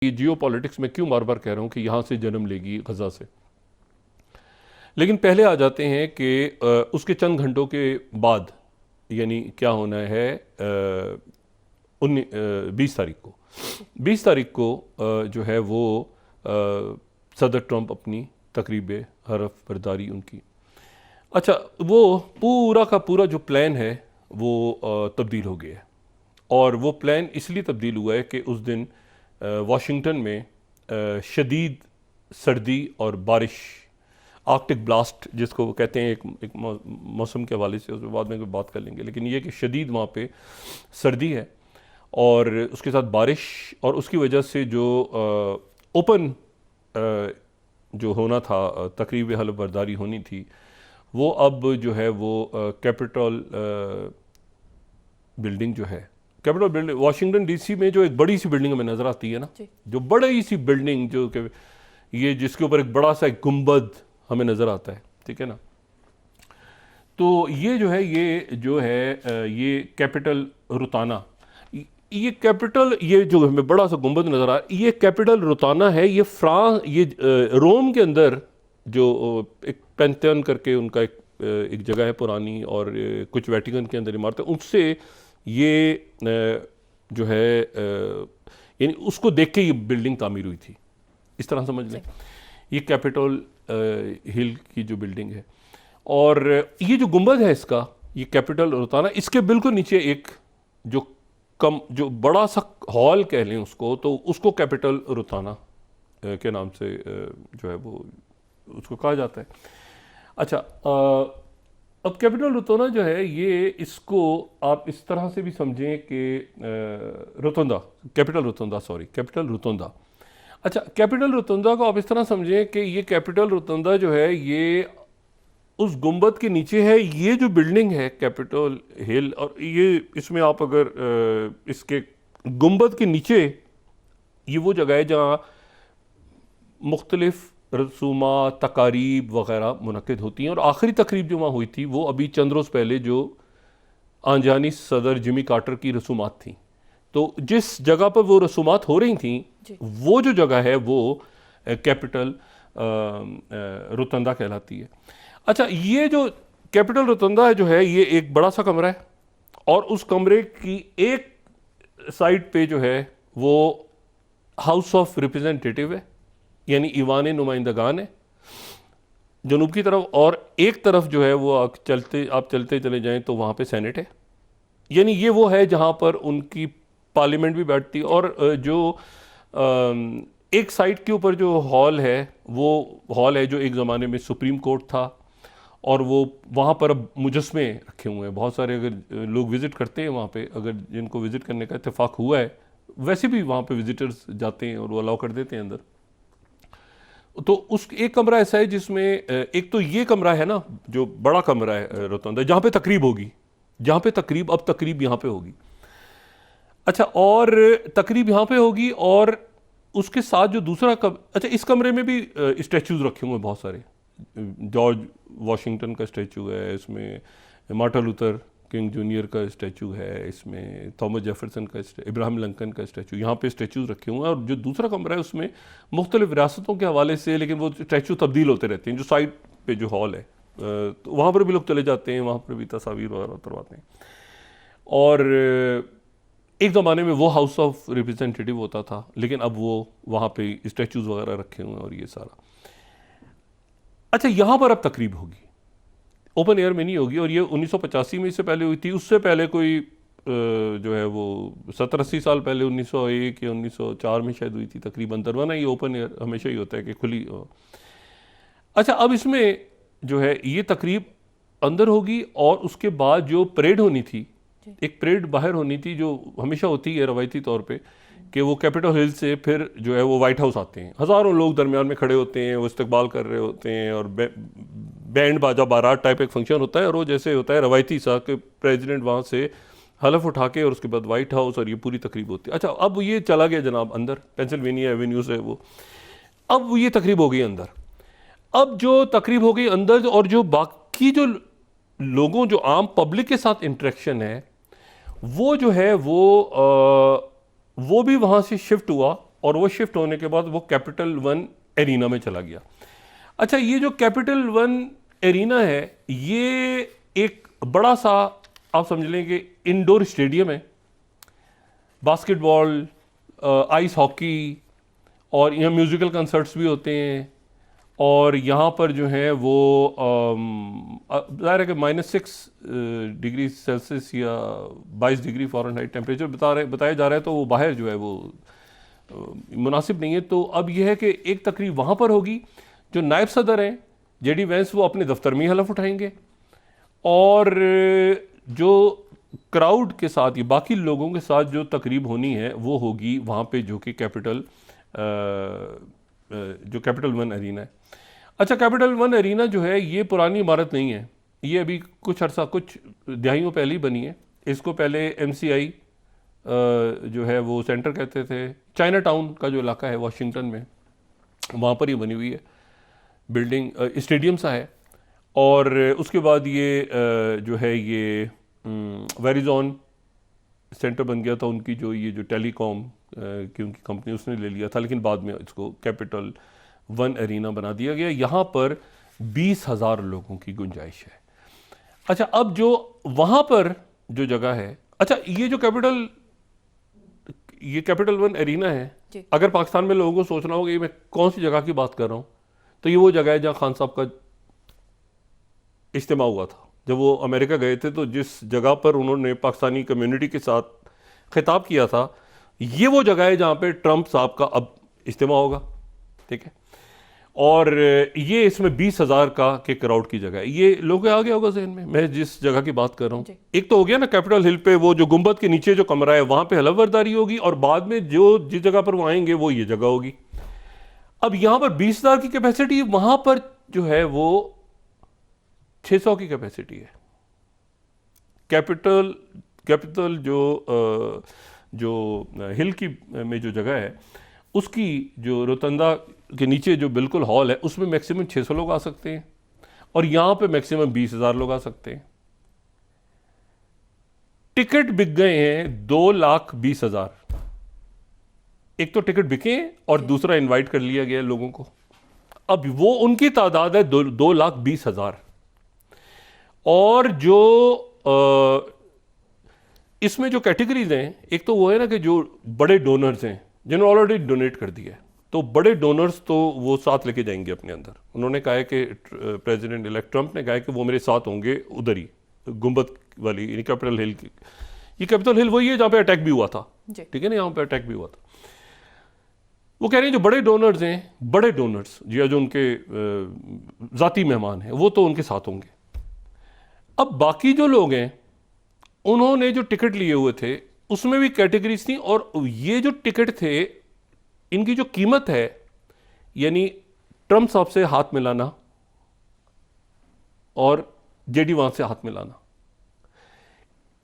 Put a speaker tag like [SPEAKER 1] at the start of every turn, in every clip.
[SPEAKER 1] ये जियो पॉलिटिक्स में क्यों बार बार कह रहा हूँ कि यहाँ से जन्म लेगी गज़ा से। लेकिन पहले आ जाते हैं कि उसके चंद घंटों के बाद यानी क्या होना है 20 तारीख को 20 तारीख को जो है वो सदर ट्रंप अपनी तकरीब हरफ बरदारी उनकी, अच्छा वो पूरा का पूरा जो प्लान है वो तब्दील हो गया है। और वो प्लान इसलिए तब्दील हुआ है कि उस दिन वाशिंगटन में शदीद सर्दी और बारिश, आर्कटिक ब्लास्ट जिसको वो कहते हैं, एक मौसम के हवाले से, उसके बाद में कोई बात कर लेंगे, लेकिन ये कि शदीद वहाँ पे सर्दी है और उसके साथ बारिश, और उसकी वजह से जो ओपन जो होना था, तकरीब हलफ बरदारी होनी थी, वो अब जो है वो कैपिटल बिल्डिंग जो है, कैपिटल बिल्डिंग वाशिंगटन डीसी में जो एक बड़ी सी बिल्डिंग हमें नज़र आती है ना, जो बड़ी सी बिल्डिंग जो कि ये जिसके ऊपर एक बड़ा सा एक गुंबद हमें नज़र आता है, ठीक है ना। तो ये जो है ये कैपिटल रुताना, ये कैपिटल, ये जो हमें बड़ा सा गुंबद नज़र आ रहा है, ये कैपिटल रुताना है। ये फ्रांस, ये रोम के अंदर जो एक पेंथियन करके उनका एक जगह है पुरानी, और कुछ वेटिकन के अंदर इमारत है, उससे ये जो है यानी उसको देख के ये बिल्डिंग तामीर हुई थी, इस तरह समझ लें। ये कैपिटल हिल की जो बिल्डिंग है, और ये जो गुंबद है इसका, ये कैपिटल रुताना, इसके बिल्कुल नीचे एक जो बड़ा सा हॉल कह लें उसको, तो उसको कैपिटल रुताना के नाम से जो है वो उसको कहा जाता है। अच्छा, अब कैपिटल रुताना जो है ये, इसको आप इस तरह से भी समझें कि कैपिटल रुतुंदा। अच्छा, कैपिटल रुतुंदा को आप इस तरह समझें कि ये कैपिटल रुतुंदा जो है ये उस गुंबद के नीचे है। ये जो बिल्डिंग है कैपिटल हिल, और ये इसमें आप अगर इसके गुंबद के नीचे, ये वो जगह है जहाँ मुख्तलिफ रसूमात, तकारीब वग़ैरह मुनक़िद होती हैं। और आखिरी तकरीब जो वहाँ हुई थी वो अभी चंद रोज़ पहले जो आंजानी सदर जिमी कार्टर की रसूमात थी, तो जिस जगह पर वो रसूमात हो रही थी वो जो जगह है वो कैपिटल रुतुंदा कहलाती है। अच्छा, ये जो कैपिटल रुतुंदा है जो है, ये एक बड़ा सा कमरा है, और उस कमरे की एक साइड पे जो है वो हाउस ऑफ रिप्रेजेंटेटिव है, यानी ईवान नुमाइंदगान है जनूब की तरफ, और एक तरफ जो है वो आप चलते चले जाएं तो वहाँ पे सेनेट है। यानी ये वो है जहाँ पर उनकी पार्लियामेंट भी बैठती है। और जो एक साइड के ऊपर जो हॉल है, वो हॉल है जो एक ज़माने में सुप्रीम कोर्ट था, और वो वहाँ पर अब मुजस्मे रखे हुए हैं बहुत सारे। अगर लोग विज़िट करते हैं वहाँ पे, अगर जिनको विज़िट करने का इत्तेफाक हुआ है, वैसे भी वहाँ पे विजिटर्स जाते हैं और वो अलाउ कर देते हैं अंदर। तो उस एक कमरा ऐसा है जिसमें एक तो ये कमरा है ना, जो बड़ा कमरा है रुतुंदा, जहाँ पे तकरीब होगी, अब तकरीब यहाँ पे होगी। अच्छा, और तकरीब यहाँ पे होगी, और उसके साथ जो दूसरा अच्छा, इस कमरे में भी स्टैचूज़ रखे हुए हैं बहुत सारे। जॉर्ज वाशिंगटन का स्टैचू है इसमें, मार्टिन लूथर किंग जूनियर का स्टैचू है इसमें, थॉमस जेफरसन का, इब्राहिम लिंकन का स्टैचू, यहाँ पे स्टैचूज़ रखे हुए हैं। और जो दूसरा कमरा है उसमें मुख्तलिफ रियासतों के हवाले से, लेकिन वो स्टैचू तब्दील होते रहते हैं। जो साइड पे जो हॉल है, तो वहाँ पर भी लोग चले जाते हैं, वहाँ पर भी तस्वीर वगैरह उतरवाते हैं। और एक ज़माने में वो हाउस ऑफ रिप्रेजेंटेटिव होता था, लेकिन अब वो वहाँ पे स्टैचूज़ वगैरह रखे हुए हैं और ये सारा। अच्छा, यहाँ पर अब तकरीब होगी, ओपन एयर में नहीं होगी, और ये 1985 में इससे पहले हुई थी। उससे पहले कोई जो है वो 70-80 साल पहले 1901 या 1904 में शायद हुई थी तकरीब अंदर, वरना ये ओपन एयर हमेशा ही होता है कि खुली। अच्छा, अब इसमें जो है ये तकरीब अंदर होगी, और उसके बाद जो परेड होनी थी, एक परेड बाहर होनी थी जो हमेशा होती है रवायती तौर पे, कि वो कैपिटल हिल से फिर जो है वो वाइट हाउस आते हैं। हज़ारों लोग दरमियान में खड़े होते हैं, वो इस्तकबाल कर रहे होते हैं, और बैंड बाजा बारात टाइप एक फंक्शन होता है, और वो जैसे होता है रवायती सा कि प्रेसिडेंट वहाँ से हलफ उठा के, और उसके बाद वाइट हाउस, और ये पूरी तकरीब होती है। अच्छा, अब ये चला गया जनाब अंदर, पेंसिल्वेनिया एवेन्यू से वो, अब ये तकरीब हो गई अंदर। अब जो तकरीब हो गई अंदर, और जो बाकी जो लोगों, जो आम पब्लिक के साथ इंटरेक्शन है, वो जो है वो भी वहाँ से शिफ्ट हुआ और वो शिफ्ट होने के बाद वो कैपिटल वन एरिना में चला गया। अच्छा, ये जो कैपिटल वन एरिना है ये एक बड़ा सा, आप समझ लें कि इंडोर स्टेडियम है, बास्केटबॉल, आइस हॉकी, और यहाँ म्यूज़िकल कंसर्ट्स भी होते हैं। और यहाँ पर जो है वो ज़ाहिर है कि -6 डिग्री सेल्सियस या 22 डिग्री फ़ारेनहाइट टेम्परेचर बताया जा रहा है, तो वो बाहर जो है वो मुनासिब नहीं है। तो अब यह है कि एक तकरीब वहाँ पर होगी, जो नायब सदर हैं जेडी वैंस वो अपने दफ्तर में ही हलफ उठाएंगे, और जो क्राउड के साथ ये बाकी लोगों के साथ जो तकरीब होनी है वो होगी वहाँ पे, जो कि कैपिटल वन एरिना है। अच्छा, कैपिटल वन एरिना जो है ये पुरानी इमारत नहीं है, ये अभी कुछ दहाइयों पहले ही बनी है। इसको पहले MCI जो है वो सेंटर कहते थे। चाइना टाउन का जो इलाका है वाशिंगटन में, वहाँ पर ही बनी हुई है बिल्डिंग, स्टेडियम सा है। और उसके बाद ये जो है ये वेरिजॉन सेंटर बन गया था उनकी, जो टेलीकॉम की उनकी कंपनी, उसने ले लिया था, लेकिन बाद में इसको कैपिटल वन एरिना बना दिया गया। यहाँ पर 20,000 लोगों की गुंजाइश है। अच्छा, अब जो वहाँ पर जो जगह है, अच्छा ये जो कैपिटल वन एरिना है, अगर पाकिस्तान में लोगों को सोचना होगा ये मैं कौन सी जगह की बात कर रहा हूँ, तो ये वो जगह है जहाँ खान साहब का इज्तिमा हुआ था। जब वो अमेरिका गए थे तो जिस जगह पर उन्होंने पाकिस्तानी कम्युनिटी के साथ खिताब किया था, ये वो जगह है जहाँ पे ट्रंप साहब का अब इज्तिमा होगा, ठीक है। और ये इसमें 20,000 के क्राउड की जगह है। ये लोग आ गया होगा जहन में मैं जिस जगह की बात कर रहा हूँ। एक तो हो गया ना कैपिटल हिल पे, वो जो गुंबद के नीचे जो कमरा है वहाँ पे हलफबरदारी होगी, और बाद में जिस जगह पर वो आएंगे वो ये जगह होगी। अब यहाँ पर 20,000 की कैपेसिटी, वहाँ पर जो है वो 600 की कैपेसिटी है। कैपिटल जो हिल की में जो जगह है उसकी जो रोतंदा के नीचे जो बिल्कुल हॉल है उसमें मैक्सिमम 600 लोग आ सकते हैं, और यहाँ पे मैक्सिमम 20,000 लोग आ सकते हैं। टिकट बिक गए हैं 2,20,000। एक तो टिकट बिके और दूसरा इनवाइट कर लिया गया लोगों को। अब वो उनकी तादाद है 2,20,000। और जो इसमें जो कैटेगरीज हैं, एक तो वो है ना कि जो बड़े डोनर्स हैं जिन्होंने ऑलरेडी डोनेट कर दिया है, तो बड़े डोनर्स तो वो साथ लेके जाएंगे अपने अंदर। उन्होंने कहा है कि प्रेसिडेंट इलेक्ट ट्रंप ने कहा है कि वो मेरे साथ होंगे उधर ही गुंबद वाली, यानी कैपिटल हिल की। ये कैपिटल हिल वही है जहाँ पे अटैक भी हुआ था, ठीक है ना, यहाँ पे अटैक भी हुआ था। वो कह रहे हैं जो बड़े डोनर्स हैं, बड़े डोनर्स जो उनके ज़ाती मेहमान हैं, वो तो उनके साथ होंगे। अब बाकी जो लोग हैं उन्होंने जो टिकट लिए हुए थे उसमें भी कैटेगरीज थी, और ये जो टिकट थे इनकी जो कीमत है, यानी ट्रंप साहब से हाथ मिलाना और जेडी वांस से हाथ मिलाना,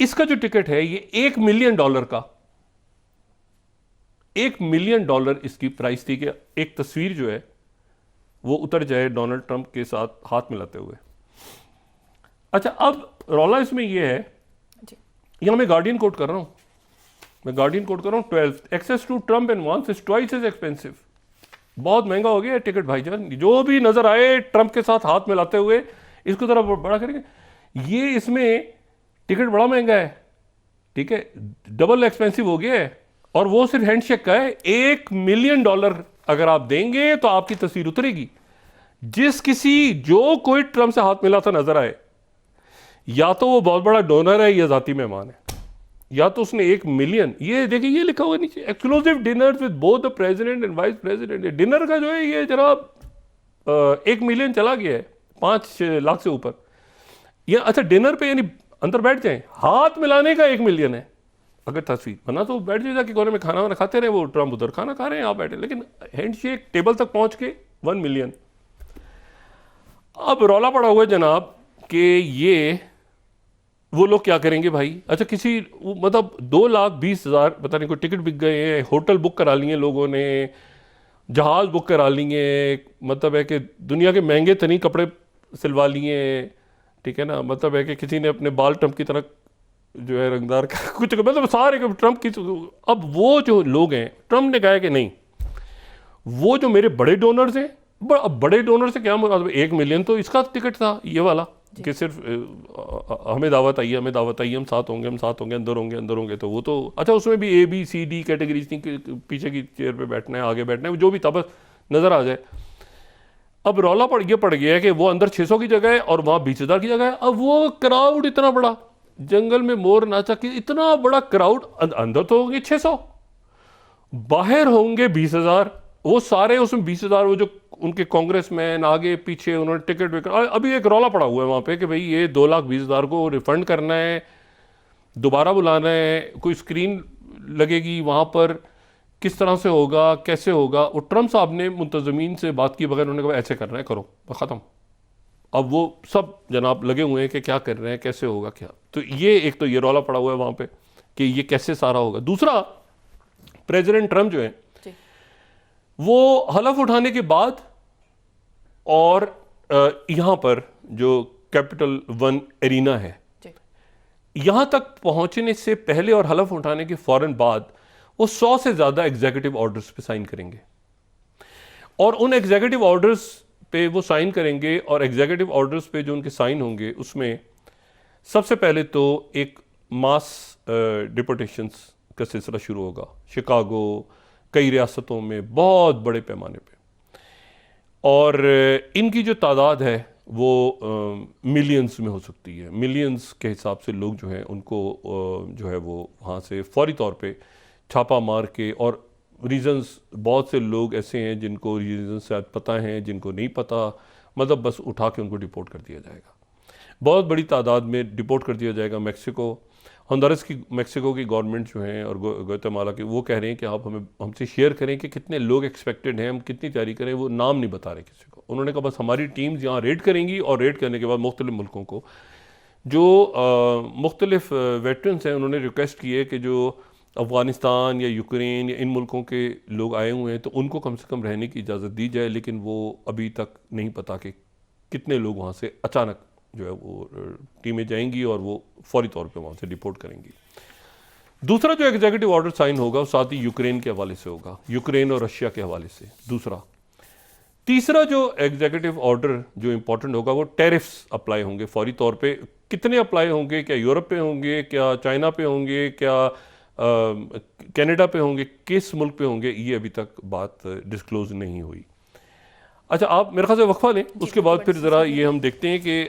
[SPEAKER 1] इसका जो टिकट है ये $1 मिलियन का, $1 मिलियन इसकी प्राइस थी कि एक तस्वीर जो है वो उतर जाए डोनाल्ड ट्रंप के साथ हाथ मिलाते हुए। अच्छा, अब रौला इसमें यह है, यहां मैं गार्डियन कोट कर रहा हूं, 12 एक्सेस टू ट्रंप एंड वांस इज ट्वाइस एज एक्सपेंसिव। बहुत महंगा हो गया टिकट भाईजान, जो भी नजर आए ट्रंप के साथ हाथ मिलाते हुए इसको जरा बड़ा करेंगे, ये इसमें टिकट बड़ा महंगा है, ठीक है, डबल एक्सपेंसिव हो गया है, और वो सिर्फ हैंडशेक का है। $1 मिलियन अगर आप देंगे तो आपकी तस्वीर उतरेगी। जो कोई ट्रंप से हाथ मिलाता नजर आए, या तो वो बहुत बड़ा डोनर है या जाती मेहमान है, या तो उसने $1 मिलियन, ये देखिए ये लिखा हुआ नीचे, exclusive dinner with both the president and vice president. Dinner का जो है ये जनाब $1 मिलियन चला गया है, 5 लाख से ऊपर। ये अच्छा डिनर पे यानी अंदर बैठ जाए, हाथ मिलाने का $1 मिलियन है अगर तस्वीर बना, तो बैठ जाए जाके कोने में खाना वाना खाते रहे, वो ट्रंप उधर खाना खा रहे हैं आप बैठे, लेकिन हैंडशेक टेबल तक पहुंच के $1 मिलियन। अब रौला पड़ा हुआ है जनाब कि ये वो लोग क्या करेंगे भाई। अच्छा, मतलब 2,20,000 पता नहीं कोई टिकट बिक गए हैं, होटल बुक करा लिए लोगों ने, जहाज बुक करा लिए, मतलब है कि दुनिया के महंगे तरीन कपड़े सिलवा लिए, ठीक है ना, मतलब है कि किसी ने अपने बाल ट्रंप की तरह जो है रंगदार कुछ, मतलब सारे ट्रंप की। अब वो जो लोग हैं, ट्रंप ने कहा है कि नहीं, वो जो मेरे बड़े डोनर्स हैं, अब बड़े डोनर से क्या मुराद, 1 मिलियन तो इसका टिकट था ये वाला कि सिर्फ हमें दावत आई है, हमें दावत आई है, हम साथ होंगे, हम साथ होंगे, अंदर होंगे, तो वो तो अच्छा, उसमें भी ABCD कैटेगरीज थी कि पीछे की चेयर पे बैठना है, आगे बैठना है, जो भी था बस नज़र आ जाए। अब रौला पड़ गया है कि वो अंदर 600 की जगह है और वहाँ 20,000 की जगह है। अब वो क्राउड इतना बड़ा, जंगल में मोर नाचा कि इतना बड़ा क्राउड, अंदर तो होंगे 600, बाहर होंगे 20,000, वो सारे उसमें 20,000, वो जो उनके कांग्रेसमैन आगे पीछे, उन्होंने टिकट विकट, अभी एक रौला पड़ा हुआ है वहाँ पे कि भाई ये 2,20,000 को रिफंड करना है, दोबारा बुलाना है, कोई स्क्रीन लगेगी वहाँ पर, किस तरह से होगा, कैसे होगा। और ट्रम्प साहब ने मुंतजमीन से बात की बगैर उन्होंने कहा ऐसे करना है, करो, ख़त्म। अब वो सब जनाब लगे हुए हैं कि क्या कर रहे हैं, कैसे होगा क्या। तो ये एक तो ये रौला पड़ा हुआ है वहाँ पे कि ये कैसे सारा होगा। दूसरा, प्रेसिडेंट ट्रम्प जो है वो हलफ उठाने के बाद और यहाँ पर जो कैपिटल वन एरिना है, यहाँ तक पहुँचने से पहले और हलफ उठाने के फ़ौरन बाद वो 100 से ज़्यादा एग्जीक्यूटिव ऑर्डर्स पे साइन करेंगे, और उन एग्जीक्यूटिव ऑर्डर्स पे वो साइन करेंगे, और एग्जीक्यूटिव ऑर्डर्स पे जो उनके साइन होंगे उसमें सबसे पहले तो एक मास डिपोर्टेशंस का सिलसिला शुरू होगा शिकागो, कई रियासतों में बहुत बड़े पैमाने पे, और इनकी जो तादाद है वो मिलियंस में हो सकती है। मिलियंस के हिसाब से लोग जो हैं उनको जो है वो वहाँ से फौरी तौर पे छापा मार के, और रीज़न्स बहुत से लोग ऐसे हैं जिनको रीज़न्स शायद पता हैं, जिनको नहीं पता, मतलब बस उठा के उनको डिपोर्ट कर दिया जाएगा, बहुत बड़ी तादाद में डिपोर्ट कर दिया जाएगा। मेक्सिको की गवर्नमेंट जो है और ग्वाटेमाला की, वो कह रहे हैं कि आप हमसे शेयर करें कि कितने लोग एक्सपेक्टेड हैं, हम कितनी तैयारी करें, वो नाम नहीं बता रहे किसी को। उन्होंने कहा बस हमारी टीम्स यहाँ रेड करेंगी, और रेड करने के बाद मुख्तलिफ मुल्कों को जो मुख्तलिफ वेटरन्स हैं, उन्होंने रिक्वेस्ट की है कि जो अफ़गानिस्तान या यूक्रेन या इन मुल्कों के लोग आए हुए हैं तो उनको कम से कम रहने की इजाज़त दी जाए, लेकिन वो अभी तक नहीं पता कि कितने लोग वहाँ से अचानक जो है वो टीमें जाएंगी और वो फौरी तौर पे वहाँ से डिपोर्ट करेंगी। दूसरा जो एग्जीक्यूटिव ऑर्डर साइन होगा वो साथ ही यूक्रेन के हवाले से होगा, यूक्रेन और रशिया के हवाले से दूसरा। तीसरा जो एग्जीक्यूटिव ऑर्डर जो इंपॉर्टेंट होगा वो टैरिफ्स अप्लाई होंगे फौरी तौर पे। कितने अप्लाई होंगे, क्या यूरोप पे होंगे, क्या चाइना पे होंगे, क्या कनाडा पे होंगे, किस मुल्क पे होंगे, ये अभी तक बात डिस्क्लोज नहीं हुई। अच्छा, आप मेरे ख्याल से वक्फा लें, उसके बाद फिर ज़रा ये हम देखते हैं कि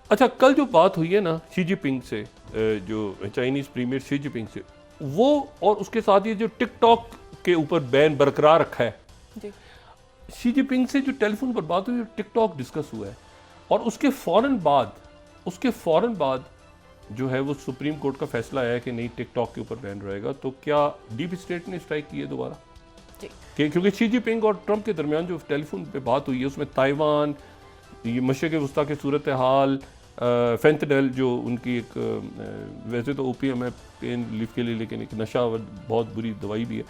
[SPEAKER 1] अच्छा कल जो बात हुई है ना शी जिनपिंग से, जो चाइनीज़ प्रीमियर शी जिनपिंग से, वो और उसके साथ ये जो टिकटॉक के ऊपर बैन बरकरार रखा है जी। शी जिनपिंग से जो टेलीफोन पर बात हुई, टिकटॉक डिस्कस हुआ है, और उसके फ़ौरन बाद जो है वो सुप्रीम कोर्ट का फैसला आया है कि नहीं टिकटॉक के ऊपर बैन रहेगा। तो क्या डीप स्टेट ने स्ट्राइक की है दोबारा? क्योंकि शी जिनपिंग और ट्रंप के दरमियान जो टेलीफोन पे बात हुई है उसमें ताइवान, ये मशरिक़ वस्ता की सूरत हाल, फेंटनल जो उनकी एक वैसे तो ओपीएम है पेन रिलीफ के लिए, लेकिन एक नशा बहुत बुरी दवाई भी है,